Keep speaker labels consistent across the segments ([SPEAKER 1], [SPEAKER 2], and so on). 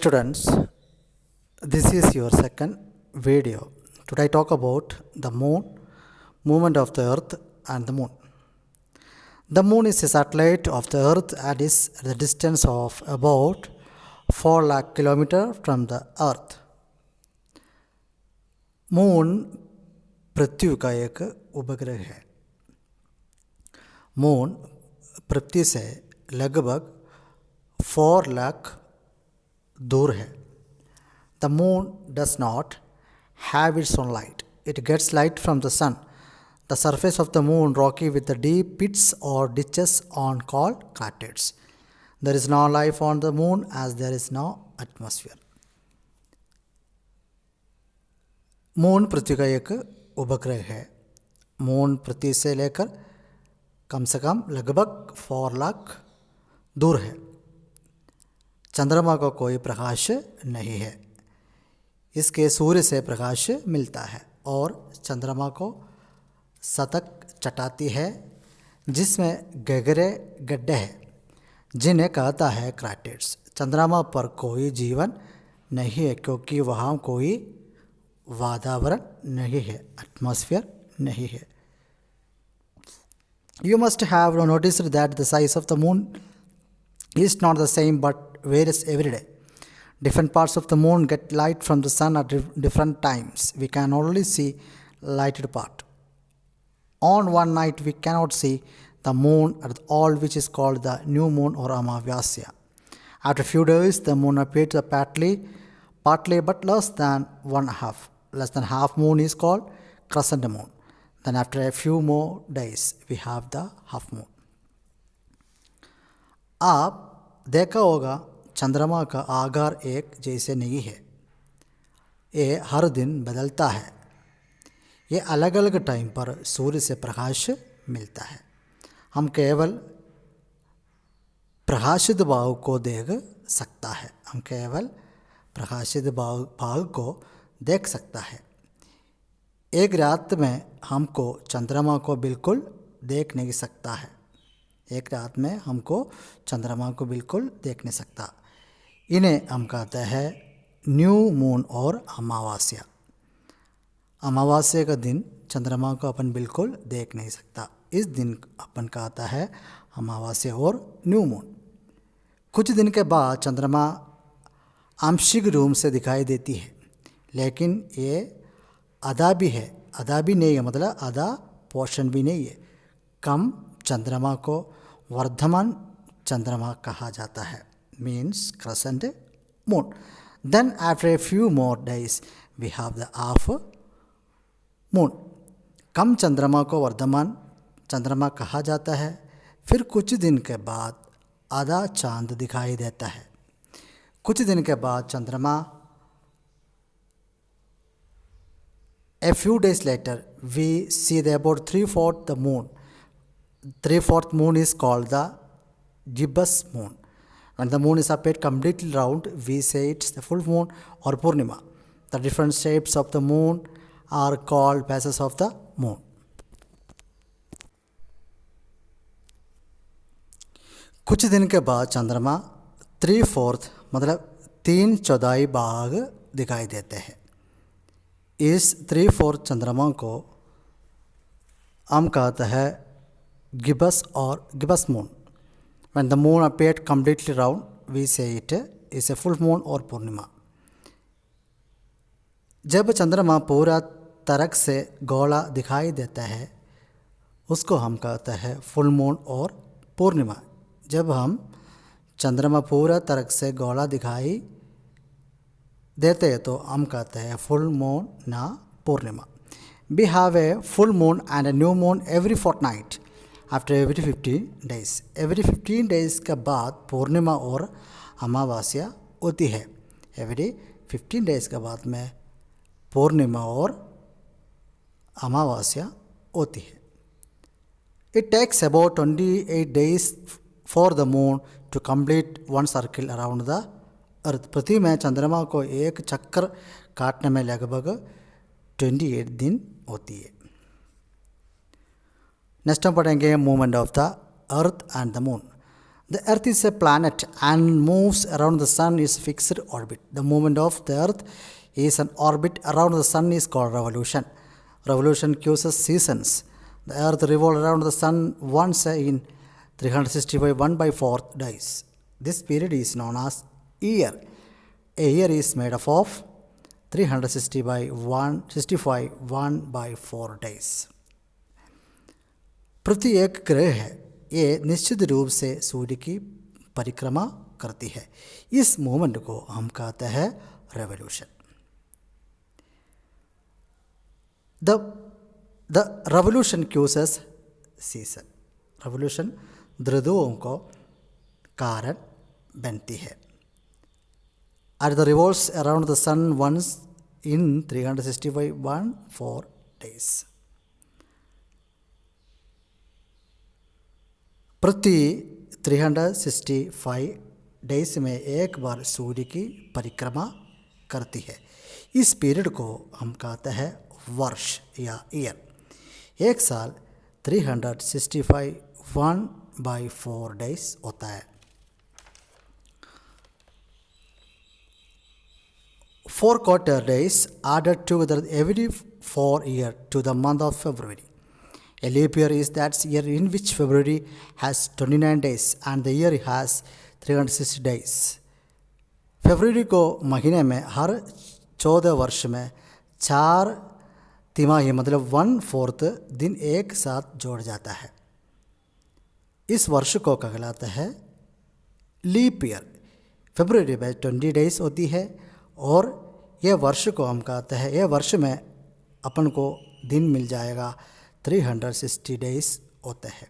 [SPEAKER 1] Dear students, this is your second video. Today I talk about the moon, movement of the earth and the moon. The moon is a satellite of the earth and is at the distance of about 4 lakh kilometers from the earth. Moon पृथ्वी का एक उपग्रह है. Moon पृथ्वी से लगभग 4 लाख दूर है. The moon does not have its own light. It gets light from the sun. The surface of the moon rocky with the deep pits or ditches on called craters. There is no life on the moon as there is no atmosphere. Moon पृथ्वी का एक उपग्रह है. Moon पृथ्वी से लेकर कम से कम लगभग 4 लाख दूर है. चंद्रमा को कोई प्रकाश नहीं है. इसके सूर्य से प्रकाश मिलता है और चंद्रमा को सतह चटाती है जिसमें गहरे गड्ढे हैं जिन्हें कहता है क्राटर्स. चंद्रमा पर कोई जीवन नहीं है क्योंकि वहाँ कोई वातावरण नहीं है, एटमॉस्फेयर नहीं है. You must have noticed that the size of the moon is not the same but varies every day. Different parts of the moon get light from the sun at different times. We can only see lighted part. On one night we cannot see the moon at all, which is called the new moon or Amavasya. After a few days the moon appears partly but less than one half. Less than half moon is called crescent moon. Then after a few more days we have the half moon. आप देखा होगा चंद्रमा का आकार एक जैसे नहीं है. ये हर दिन बदलता है. ये अलग अलग टाइम पर सूर्य से प्रकाश मिलता है. हम केवल प्रकाशित भाग को देख सकता है. हम केवल प्रकाशित भाग को देख सकता है. एक रात में हमको चंद्रमा को बिल्कुल देख नहीं सकता है. एक रात में हमको चंद्रमा को बिल्कुल देख नहीं सकता. इन्हें हम कहते हैं न्यू मून और अमावस्या. अमावस्या का दिन चंद्रमा को अपन बिल्कुल देख नहीं सकता. इस दिन अपन कहता है अमावस्या और न्यू मून. कुछ दिन के बाद चंद्रमा आंशिक रूप से दिखाई देती है, लेकिन ये आधा भी है, आधा भी नहीं है, मतलब आधा पोर्शन भी नहीं है. कम चंद्रमा को वर्धमान चंद्रमा कहा जाता है, means crescent moon. Then after a few more days we have the half moon. कम चंद्रमा को वर्धमान चंद्रमा कहा जाता है. फिर कुछ दिन के बाद आधा चांद दिखाई देता है. कुछ दिन के बाद चंद्रमा A few days later, we see the about 3/4 the moon. 3/4 moon is called the gibbous moon. When the moon is appeared completely round, we say it's the full moon or Purnima. The different shapes of the moon are called phases of the moon. कुछ दिन के बाद चंद्रमा 3/4 मतलब 3/4 भाग दिखाई देते हैं. इस 3/4 चंद्रमा को हम कहते हैं गिबस और Gibbs moon. When the moon appeared completely round, we say it is a full moon or पूर्णिमा. जब चंद्रमा पूरा तरह से गोला दिखाई देता है उसको हम कहते हैं फुल मून और पूर्णिमा. जब हम चंद्रमा पूरा तरह से गोला दिखाई देते हैं तो हम कहते हैं फुल मून ना पूर्णिमा. We have a full moon and a new moon every fortnight after every 15 days. Every 15 days के बाद पूर्णिमा और अमावस्या होती है. Every 15 days के बाद में पूर्णिमा और अमावस्या होती है. It takes about 28 days for the moon to complete one circle around the अर्थ. पृथ्वी में चंद्रमा को एक चक्कर काटने में लगभग 28 दिन होती है. नेक्स्ट हम पढ़ेंगे movement of the earth and the moon. The Earth is a planet and moves around the Sun is fixed orbit. The movement of the Earth is an orbit around the Sun is called revolution. Revolution causes seasons. The Earth revolves around the Sun once in 365 1/4 days. This period is known as year. A year is made up of 360 by 165 1/4 days. पृथ्वी एक ग्रह है, ये निश्चित रूप से सूर्य की परिक्रमा करती है। इस मूवमेंट को हम कहते हैं revolution. The revolution causes season. Revolution ऋतुओं को कारण बनती है। At the revolves around the sun once in 365 1/4 days. प्रति 365 डेज में एक बार सूर्य की परिक्रमा करती है। इस पीरियड को हम कहते हैं वर्ष या ईयर। एक साल 365 1/4 डेज होता है। 4 quarter days added together every 4 years to the month of February. A leap year is that year in which February has 29 days and the year has 360 days. फरवरी को महीने में हर 14 वर्ष में 4 तिमाही मतलब 1/4 दिन एक साथ जोड़ जाता है। इस वर्ष को कहलाता है लीप ईयर। फरवरी में 20 डेज होती है और यह वर्ष को हम कहते हैं, यह वर्ष में अपन को दिन मिल जाएगा 360 डेज होते हैं।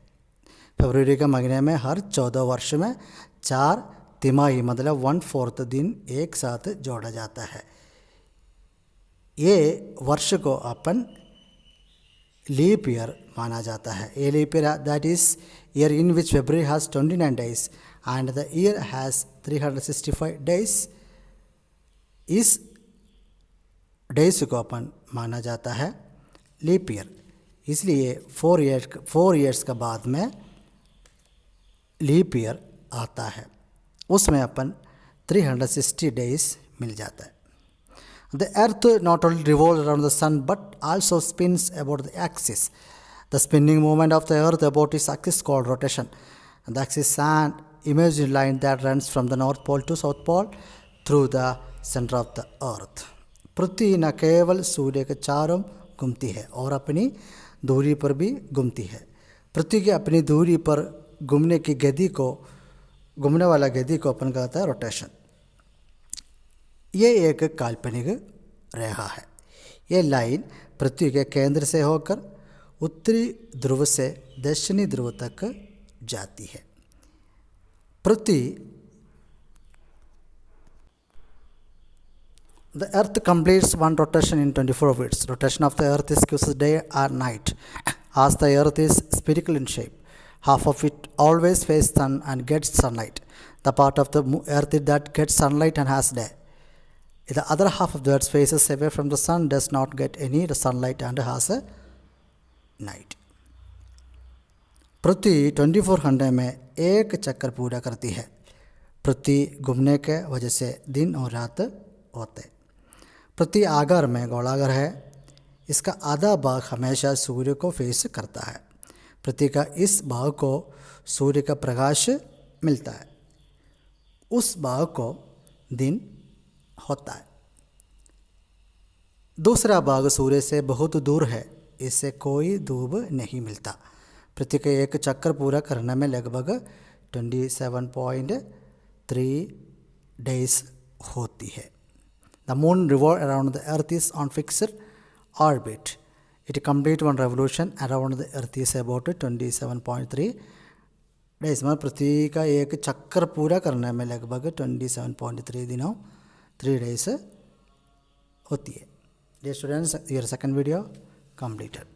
[SPEAKER 1] फरवरी के महीने में हर 14 वर्ष में 4 तिमाही मतलब 1/4 दिन एक साथ जोड़ा जाता है। ये वर्ष को अपन लीप ईयर माना जाता है। ये leap year that is year in which February has 29 days and the year has 365 days. इस डेज को अपन माना जाता है लीप ईयर। इसलिए 4 ईयर्स के बाद में लीप ईयर आता है, उसमें अपन 360 डेज मिल जाता है। The earth not only revolves around the sun but also spins about the axis. The spinning movement of the earth about its axis is called rotation. And the axis is an imaginary line that runs from the north pole to south pole through the centre of the earth. पृथ्वी न केवल सूर्य के चारों घूमती है और अपनी दूरी पर भी घूमती है। पृथ्वी की अपनी दूरी पर घूमने की गति को, घूमने वाला गति को अपन कहता है रोटेशन। ये एक काल्पनिक रेखा है। ये लाइन पृथ्वी के केंद्र से होकर उत्तरी ध्रुव से दक्षिणी ध्रुव तक जाती है। पृथ्वी The earth completes one rotation in 24 weeks. Rotation of the earth is causes day or night. As the earth is spherical in shape, half of it always faces sun and gets sunlight. The part of the earth that gets sunlight and has day. The other half of the earth faces away from the sun, does not get any sunlight and has a night. पृथ्वी 24 घंटे में एक चक्कर पूरा करती है। पृथ्वी घूमने के वजह से दिन और रात होते। पृथ्वी आकार में गोलाकार है। इसका आधा भाग हमेशा सूर्य को फेस करता है। पृथ्वी का इस भाग को सूर्य का प्रकाश मिलता है, उस भाग को दिन होता है। दूसरा भाग सूर्य से बहुत दूर है, इससे कोई धूप नहीं मिलता। पृथ्वी के एक चक्कर पूरा करने में लगभग 27.3 डेज होती है। The moon revolves around the earth is on fixed orbit. It completes one revolution around the earth is about 27.3 days. मतलब पृथ्वी का एक चक्कर पूरा करने में लगभग 27.3 दिनों 3 डेज होती है। Dear students, your second video completed.